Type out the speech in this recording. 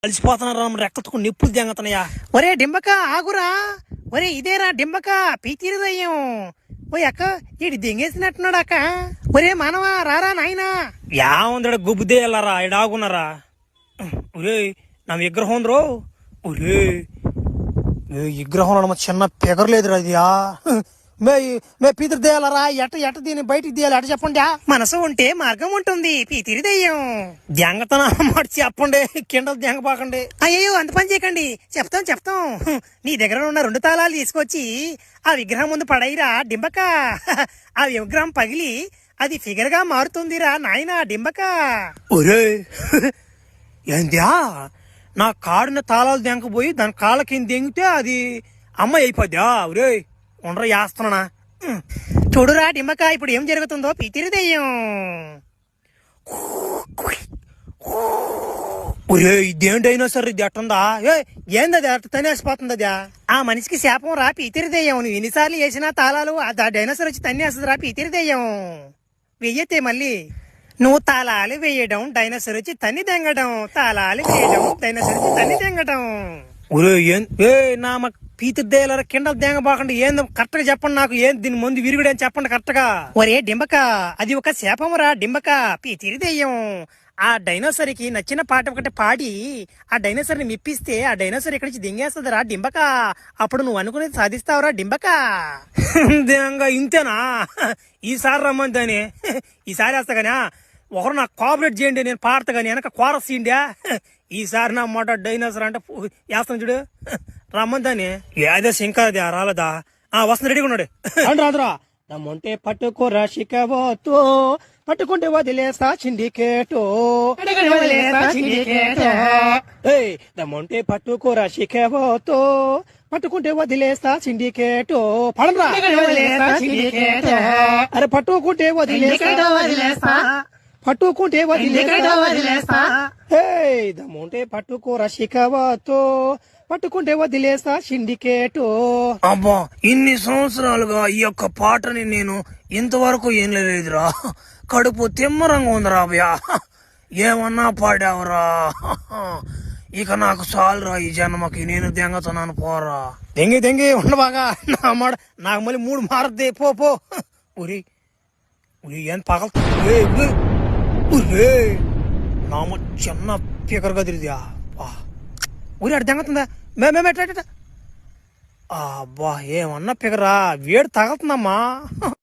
కలిసిపోతున్నారు రెక్కతుకు నిప్పులు దెంగతున్నాయా. ఒరే డింబక ఆగురా. ఒరే ఇదేరా డింబక పీతిరిదయ్యం. ఓ అక్క ఈడు దెంగేసినట్టున్నాడు అక్క. ఒరే మానవా రారా నాయనా. యావందడ గుబ్బుదే వెళ్ళారా ఇడాగున్నారా. ఒరే నా విగ్రహం ఉందరో. ఒరే విగ్రహం చిన్న పెగరలేదురా అదియా. మే పీతిరి దేయాలరా. ఎట దీన్ని బయటికి తీయాలి ఎట చెప్పండి. మనసు ఉంటే మార్గం ఉంటుంది పీతిరిదయ్యం. దెంగతన మాట చెప్పండి, కింద దెంగపాకండి. అయ్యో అంత పని చేయకండి. చెప్తాం. నీ దగ్గర ఉన్న 2 తాళాలు తీసుకొచ్చి ఆ విగ్రహం ముందు పడైరా డింబక. ఆ విగ్రహం పగిలి అది ఫిగర్ గా మారుతుందిరా నాయనా డింబక. ఒరే ఏంద్యా నా కాడిన తాళాలు దెంకపోయి దాని కాళ్ళ కింద దెంగితే అది అమ్మాయి అయిపోద్దా. ఒరే ఉండరా వేస్తున్నా. చూడురా డింబక ఇప్పుడు ఏం జరుగుతుందో పీతిరిదయ్యం. ఒరే ఇదేంటైనా సరే ఇది ఎట్టుందా. ఏందది అట్ట తనేసిపోతుంది అదా. ఆ మనిషికి శాపం రా పీతిరిదయ్యం. నువ్వు ఎన్నిసార్లు వేసినా తాళాలు ఆ డైనోసర్ వచ్చి తన్నేస్తుంది రా పీతిరిదయ్యం. వెయ్యతే మళ్ళీ నువ్వు తాళాలు వేయడం డైనోసర్ వచ్చి తన్ని తెంగడం, తాళాలు వేయడం డైనోసర్ వచ్చి తన్ని తెంగడం. ఒరే నా మా పీతిరిదేయాలరా కింద దెంగబాకండి. ఏంది కరెక్ట్ గా చెప్పండి నాకు. ఏం దీని ముందు విరుగుడు అని చెప్పండి కరెక్ట్ గా. ఒరే డింబక అది ఒక శాపం రా డింబక పీతిరిదయ్యం. ఆ డైనోసర్ కి నచ్చిన పాట ఒకటి పాడి ఆ డైనోసర్ ని మెప్పిస్తే ఆ డైనోసర్ ఇక్కడి నుంచి దింగేస్తుంది రా డింబక. అప్పుడు నువ్వు అనుకునేది సాధిస్తావురా డింబక. దెంగ ఇంతేనా. ఈసారి రమ్మంతానే. ఈసారి వేస్తా గానీ ఒకరు నాకు కోఆపరేట్ చేయండి, నేను పాడతా గానీ వెనక కోరస్ ఇండియా. ఈసారి నా మాట డైనోసర్ అంటే వేస్తాను చూడు. రమ్మంతానే ఏదో ఇంకా రాలేదా. వస్తుంది రెడీగా ఉన్నాడు. రాదురా దమ్ముంటే పట్టుకోరా శిఖవతో, పట్టుకుంటే వదిలేస్తా సిండికేటో. దమ్ముంటే పట్టుకోరా శిఖవతో, పట్టుకుంటే వదిలేస్తా సిండికేటో. పడరా అరే పట్టుకుంటే వదిలేస్తా, పట్టుకుంటే వదిలేస్తా. దమ్ముంటే పట్టుకోరా శిఖవతో, పట్టుకుంటే వదిలేస్తా సిండికేటో. అబ్బా ఇన్ని సంవత్సరాలుగా ఈ యొక్క పాటని నేను ఇంతవరకు ఏం లేదురా. కడుపు తిమ్మరంగా ఉందిరా అభయ. ఏమన్నా పాడావురా. ఇక నాకు చాలురా ఈ జన్మకి. నేను దెంగతున్నాను పోరా. దెంగి ఉండబాగా నా మాట నాకు మళ్ళీ 3 మారద్దే పో. ఉరి ఏం పగల నామ చిన్న పీకర్ గదిరిదా. ఊరి అటు దెంగతుందా. అబ్బా ఏమన్నా పిగరా వేడి తగలుతుందమ్మా.